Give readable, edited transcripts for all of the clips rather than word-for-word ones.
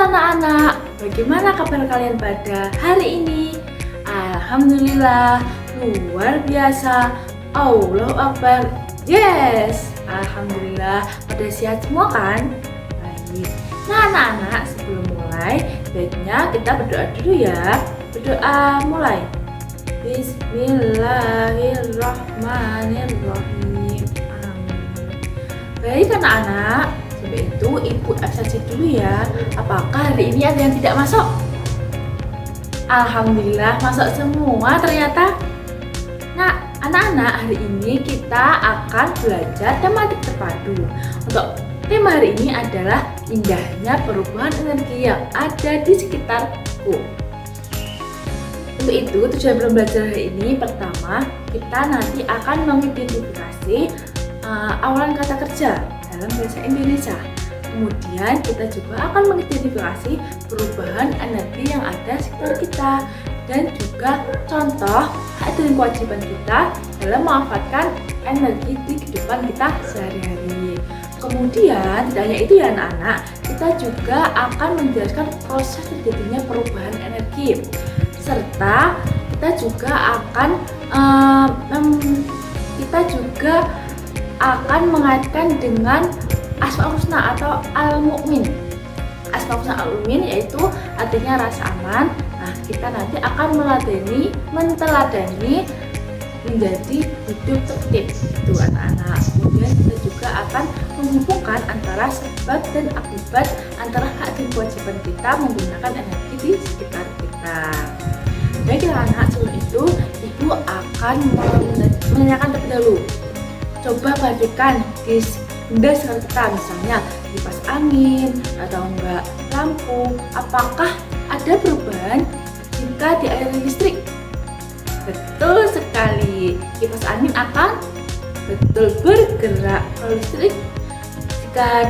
anak-anak, bagaimana kabar kalian pada hari ini? Alhamdulillah, luar biasa. Allahu Akbar. Yes, Alhamdulillah, pada sehat semua kan? Baik. Nah anak-anak, sebelum mulai, baiknya kita berdoa dulu ya. Berdoa mulai. Bismillahirrahmanirrahim. Amin. Baik anak-anak, sebelum itu ibu absensi dulu ya. Apakah hari ini ada yang tidak masuk? Alhamdulillah masuk semua ternyata. Nah anak-anak, hari ini kita akan belajar tematik terpadu. Untuk tema hari ini adalah indahnya perubahan energi yang ada di sekitarku. Untuk itu tujuan belajar hari ini, pertama kita nanti akan mengidentifikasi awalan kata kerja dalam bahasa Indonesia. Kemudian kita juga akan mengidentifikasi perubahan energi yang ada di sekitar kita dan juga contoh hak dan kewajiban kita dalam memanfaatkan energi di kehidupan kita sehari-hari. Kemudian tidak hanya itu ya anak-anak, kita juga akan menjelaskan proses terjadinya perubahan energi serta kita juga akan mengaitkan dengan Asmaul Husna atau Al-Mu'min. Asmaul Husna Al-Mu'min yaitu artinya rasa aman. Nah, kita nanti akan menteladani menjadi hidup tertib itu anak-anak. Kemudian kita juga akan menghubungkan antara sebab dan akibat antara hak dan kewajiban kita menggunakan energi di sekitar kita. Baiklah anak, sebelum itu ibu akan menanyakan terlebih dahulu. Coba perhatikan di benda sekitar kita, misalnya kipas angin atau enggak lampu, apakah ada perubahan jika dialiri listrik? Betul sekali, kipas angin akan bergerak. Kalau listrik, jika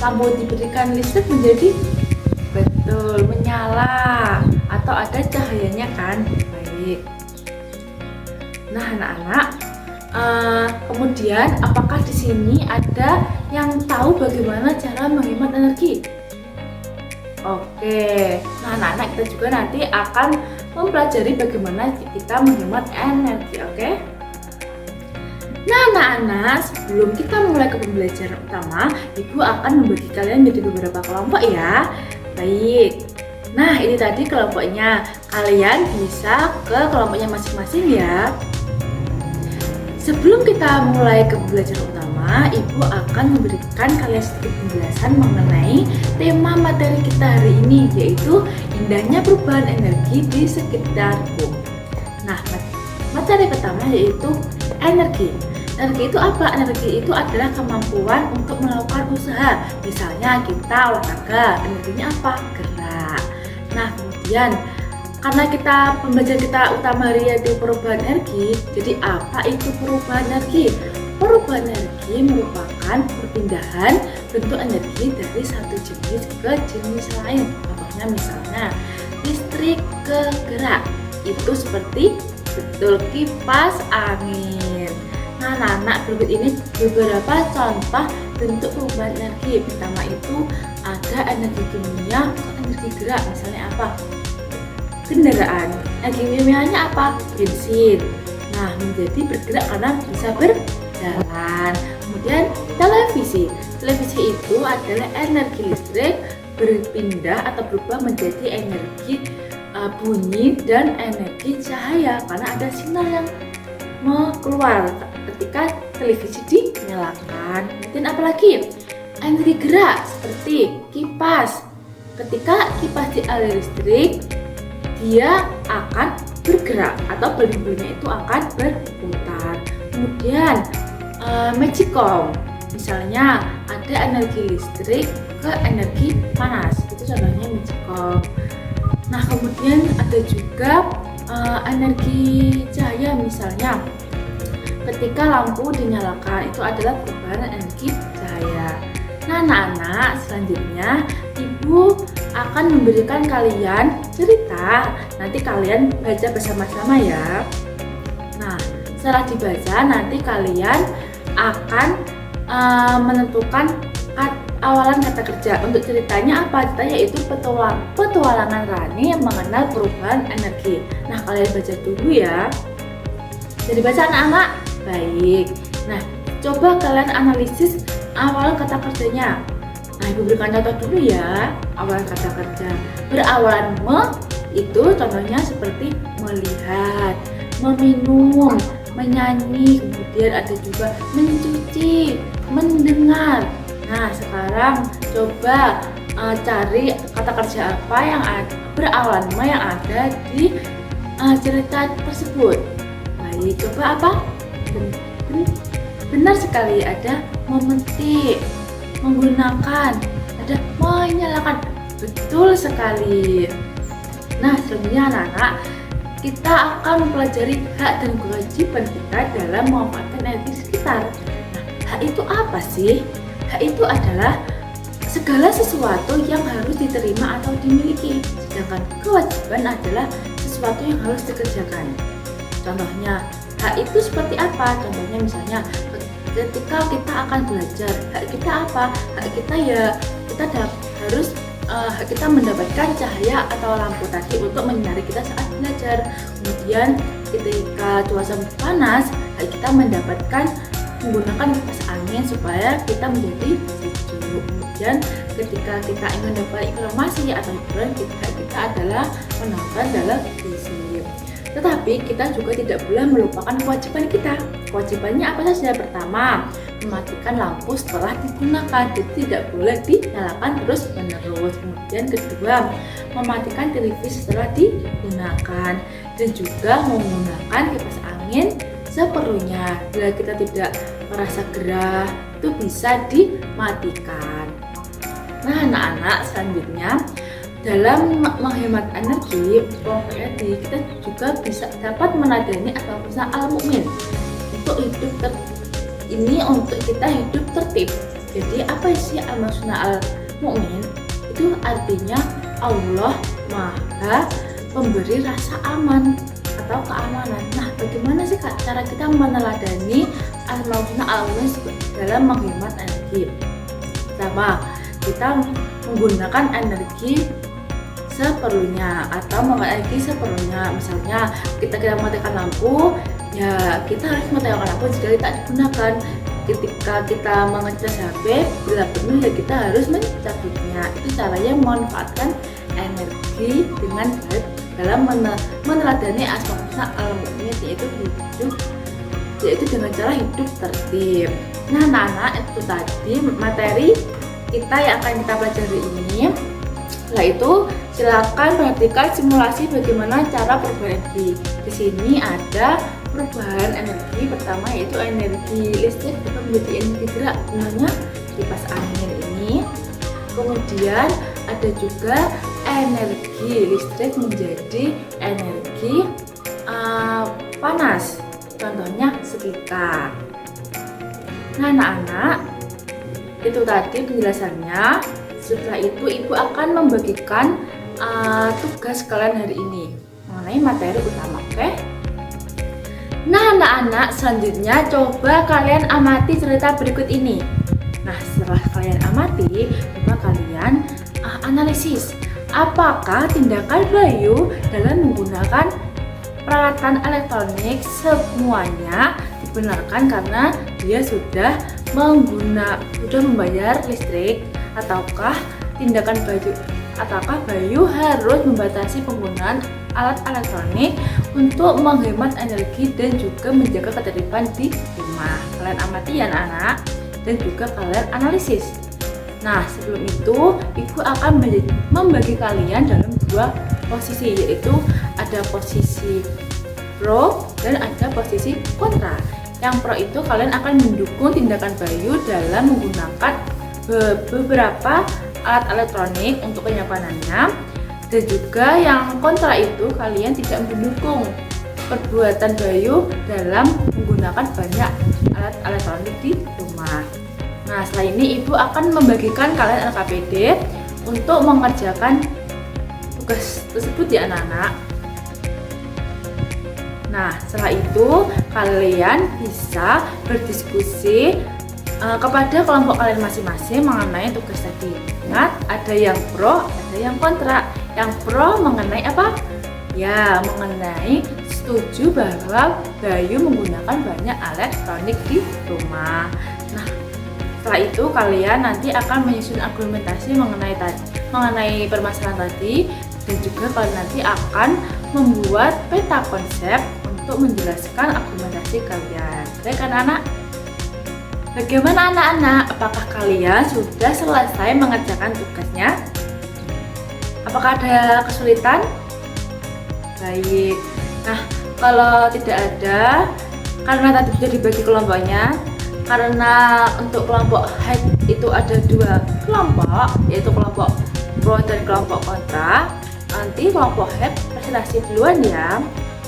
lampu diberikan listrik menjadi menyala atau ada cahayanya kan. Baik. Nah anak-anak, kemudian apakah di sini ada yang tahu bagaimana cara menghemat energi? Oke, nah anak-anak, kita juga nanti akan mempelajari bagaimana kita menghemat energi, oke? Nah anak-anak, sebelum kita mulai ke pembelajaran utama, ibu akan membagi kalian menjadi beberapa kelompok ya. Baik, nah ini tadi kelompoknya, kalian bisa ke kelompoknya masing-masing ya. Sebelum kita mulai ke pembelajaran utama, ibu akan memberikan kalian sedikit penjelasan mengenai tema materi kita hari ini, yaitu indahnya perubahan energi di sekitarku. Nah, materi pertama yaitu energi. Energi itu apa? Energi itu adalah kemampuan untuk melakukan usaha. Misalnya kita olahraga, energinya apa? Gerak. Nah, kemudian karena pembelajaran kita utama hari yaitu perubahan energi, jadi apa itu perubahan energi? Perubahan energi merupakan perpindahan bentuk energi dari satu jenis ke jenis lain. Contohnya misalnya listrik ke gerak, itu seperti kipas angin. Nah anak-anak, berikut ini beberapa contoh bentuk perubahan energi. Pertama itu ada energi kimia ke energi gerak, misalnya apa? Kendaraan. Energi kimianya apa? Bensin. Nah, menjadi bergerak karena bisa berjalan. Kemudian televisi. Televisi itu adalah energi listrik berpindah atau berubah menjadi energi bunyi dan energi cahaya karena ada sinyal yang mau keluar ketika televisi dinyalakan. Kemudian apalagi? Energi gerak seperti kipas. Ketika kipas dialiri listrik, dia akan bergerak atau belimbingnya itu akan berputar. Kemudian magicom, misalnya ada energi listrik ke energi panas, itu contohnya magicom. Nah kemudian ada juga energi cahaya, misalnya ketika lampu dinyalakan, itu adalah perubahan energi cahaya. Nah anak-anak, selanjutnya ibu akan memberikan kalian cerita, nanti kalian baca bersama-sama ya. Nah setelah dibaca nanti kalian akan menentukan awalan kata kerja. Untuk ceritanya apa? Ceritanya yaitu petualangan Rani yang mengenal perubahan energi. Nah, kalian baca dulu ya. Jadi baca anak-anak? Baik. Nah, coba kalian analisis awalan kata kerjanya. Nah, Ibu berikan contoh dulu ya. Awalan kata kerja berawalan itu contohnya seperti melihat, meminum, menyanyi, kemudian ada juga mencuci, mendengar. Nah, sekarang coba cari kata kerja apa yang berawalan yang ada di cerita tersebut. Baik, coba apa? Benar sekali, ada memetik, menggunakan, ada menyalakan. Betul sekali. Nah, selanjutnya anak-anak, kita akan mempelajari hak dan kewajiban kita dalam memanfaatkan energi sekitar. Nah, hak itu apa sih? Hak itu adalah segala sesuatu yang harus diterima atau dimiliki, sedangkan kewajiban adalah sesuatu yang harus dikerjakan. Contohnya, hak itu seperti apa? Contohnya misalnya ketika kita akan belajar, hak kita apa? Hak kita ya kita harus kita mendapatkan cahaya atau lampu tadi untuk menyinari kita saat belajar. Kemudian ketika cuaca panas, kita mendapatkan menggunakan kipas angin supaya kita menjadi sejuk. Kemudian ketika kita ingin dapat informasi atau hiburan, kita adalah menonton televisi. Tetapi kita juga tidak boleh melupakan kewajiban kita. Kewajibannya apa saja? Pertama, mematikan lampu setelah digunakan, jadi tidak boleh dinyalakan terus menerus. Kemudian kedua, mematikan televisi setelah digunakan, dan juga menggunakan kipas angin seperlunya. Bila kita tidak merasa gerah, itu bisa dimatikan. Nah, anak-anak, selanjutnya dalam menghemat energi, kita juga bisa dapat meneladani asma-husna al-mu'min untuk hidup untuk kita hidup tertib. Jadi apa sih asma-husna al-mu'min? Itu artinya Allah Maha pemberi rasa aman atau keamanan. Nah, bagaimana sih cara kita meneladani asma-husna al-mu'min dalam menghemat energi? Pertama, kita menggunakan energi seperlunya atau memakai energi seperlunya. Misalnya kita matikan lampu, ya kita harus mematikan lampu jika tidak digunakan. Ketika kita mengecas HP, bila penuh ya kita harus mencabutnya. Itu caranya memanfaatkan energi dengan baik dalam meneladani asma-husna al-mu'min, yaitu dengan cara hidup tertib. Nah, anak-anak, itu tadi materi kita yang akan kita pelajari ini. Setelah itu silakan perhatikan simulasi bagaimana cara perubahan energi. Di sini ada perubahan energi pertama, yaitu energi listrik berubah menjadi energi gerak, namanya kipas angin ini. Kemudian ada juga energi listrik menjadi energi panas, contohnya setrika. Nah, anak-anak, itu tadi penjelasannya. Setelah itu ibu akan membagikan tugas kalian hari ini mengenai materi utama, oke? Nah, anak-anak, selanjutnya coba kalian amati cerita berikut ini. Nah, setelah kalian amati, coba kalian analisis apakah tindakan Bayu dalam menggunakan peralatan elektronik semuanya dibenarkan karena dia sudah membayar listrik, ataukah Bayu harus membatasi penggunaan alat elektronik untuk menghemat energi dan juga menjaga ketertiban di rumah. Kalian amati ya anak-anak, dan juga kalian analisis. Nah, sebelum itu ibu akan membagi kalian dalam dua posisi, yaitu ada posisi pro dan ada posisi kontra. Yang pro itu kalian akan mendukung tindakan Bayu dalam menggunakan beberapa alat elektronik untuk penyimpanan, dan juga yang kontra itu kalian tidak mendukung perbuatan Bayu dalam menggunakan banyak alat elektronik di rumah. Nah, setelah ini ibu akan membagikan kalian LKPD untuk mengerjakan tugas tersebut ya anak-anak. Nah, setelah itu kalian bisa berdiskusi kepada kelompok kalian masing-masing mengenai tugas tadi. Ingat, ada yang pro, ada yang kontra. Yang pro mengenai apa? Ya, mengenai setuju bahwa Bayu menggunakan banyak elektronik di rumah. Nah, setelah itu kalian nanti akan menyusun argumentasi mengenai permasalahan tadi, dan juga kalian nanti akan membuat peta konsep untuk menjelaskan argumentasi kalian. Baik anak-anak? Bagaimana anak-anak? Apakah kalian sudah selesai mengerjakan tugasnya? Apakah ada kesulitan? Baik. Nah, kalau tidak ada, karena tadi sudah dibagi kelompoknya, karena untuk kelompok head itu ada 2 kelompok, yaitu kelompok pro dan kelompok kontra. Nanti kelompok head presentasi duluan ya.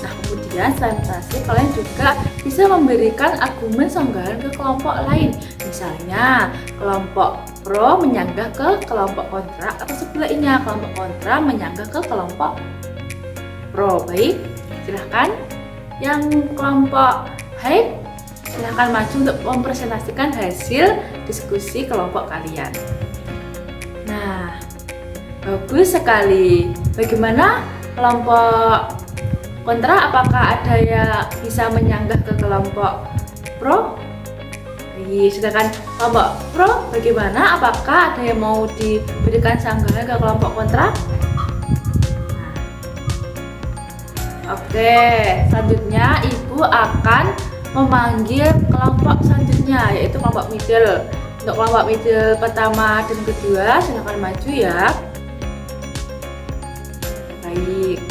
Nah, kemudian setelah presentasi kalian juga bisa memberikan argumen sanggahan ke kelompok lain. Misalnya, kelompok pro menyanggah ke kelompok kontra, atau sebaliknya kelompok kontra menyanggah ke kelompok pro. Baik, silahkan. Yang kelompok head, silahkan maju untuk mempresentasikan hasil diskusi kelompok kalian. Nah, bagus sekali. Bagaimana kelompok kontra? Apakah ada yang bisa menyanggah ke kelompok pro? Sedangkan kelompok pro bagaimana? Apakah ada yang mau diberikan sanggahan ke kelompok kontra? Oke, selanjutnya Ibu akan memanggil kelompok selanjutnya, yaitu kelompok middle. Untuk kelompok middle pertama dan kedua, silakan maju ya. Baik.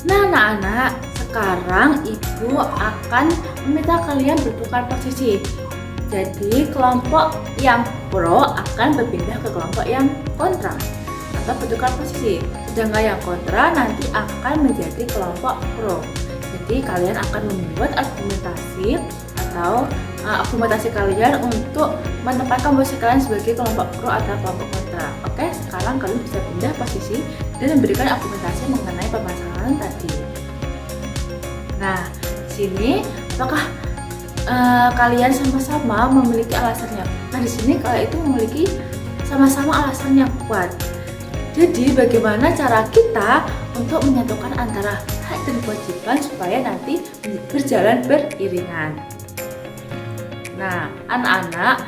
Nah anak-anak, sekarang Ibu akan meminta kalian bertukar posisi. Jadi kelompok yang pro akan berpindah ke kelompok yang kontra, atau bertukar posisi. Sedangkan yang kontra nanti akan menjadi kelompok pro. Jadi kalian akan membuat argumentasi atau argumentasi kalian untuk menempatkan posisi kalian sebagai kelompok pro atau kelompok kontra. Oke, sekarang kalian bisa pindah posisi dan memberikan argumentasi mengenai permasalahan tadi. Nah, di sini apakah kalian sama-sama memiliki alasannya? Nah, di sini kalian itu memiliki sama-sama alasan yang kuat. Jadi bagaimana cara kita untuk menyatukan antara hak dan kewajiban supaya nanti berjalan beriringan. Nah, anak-anak,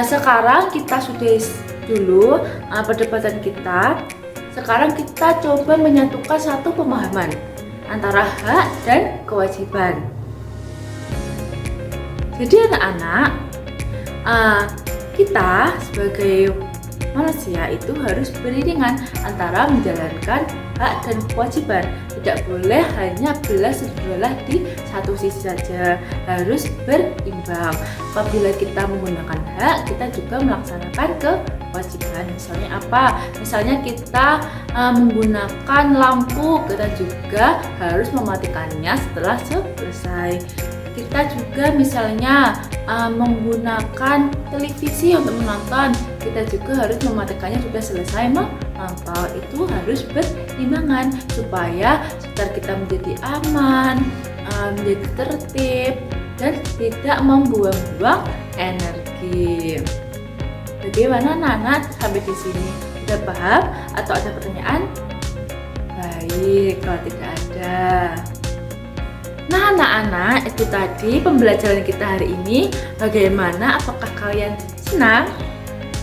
sekarang kita sudah dulu perdebatan kita. Sekarang kita coba menyatukan satu pemahaman antara hak dan kewajiban. Jadi anak-anak, kita sebagai manusia itu harus beriringan antara menjalankan hak dan kewajiban. Tidak boleh hanya belah di satu sisi saja, harus berimbang. Apabila kita menggunakan hak, kita juga melaksanakan kewajiban. Misalnya apa? Misalnya kita menggunakan lampu, kita juga harus mematikannya setelah selesai. Kita juga misalnya menggunakan televisi untuk menonton, kita juga harus mematikannya sudah selesai menonton. Itu harus berimbangan supaya sekitar kita menjadi aman, menjadi tertib, dan tidak membuang-buang energi. Bagaimana anak-anak sampai di sini? Sudah paham atau ada pertanyaan? Baik, kalau tidak ada. Nah anak-anak, itu tadi pembelajaran kita hari ini. Bagaimana? Apakah kalian senang?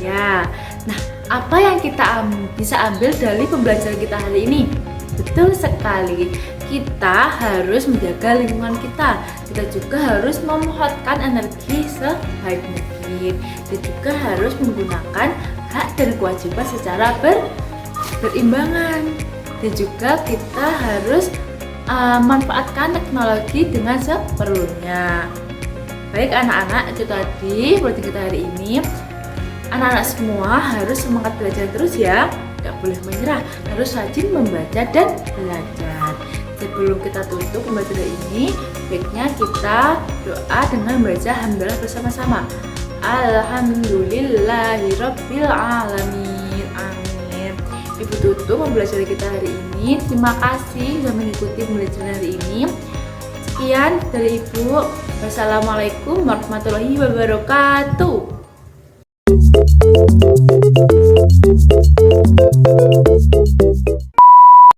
Ya. Nah, apa yang kita bisa ambil dari pembelajaran kita hari ini? Betul sekali. Kita harus menjaga lingkungan kita. Kita juga harus memanfaatkan energi sebaik mungkin. Dan juga harus menggunakan hak dan kewajiban secara berimbangan. Dan juga kita harus manfaatkan teknologi dengan seperlunya. Baik anak-anak, itu tadi pelajaran kita hari ini. Anak-anak semua harus semangat belajar terus ya, tidak boleh menyerah, harus rajin membaca dan belajar. Sebelum kita tutup pembelajaran ini, baiknya kita doa dengan membaca alhamdulillah bersama-sama. Alhamdulillahirabbil alamin. Amin. Ibu tutup pembelajaran kita hari ini. Terima kasih sudah mengikuti pembelajaran hari ini. Sekian dari Ibu. Wassalamualaikum warahmatullahi wabarakatuh.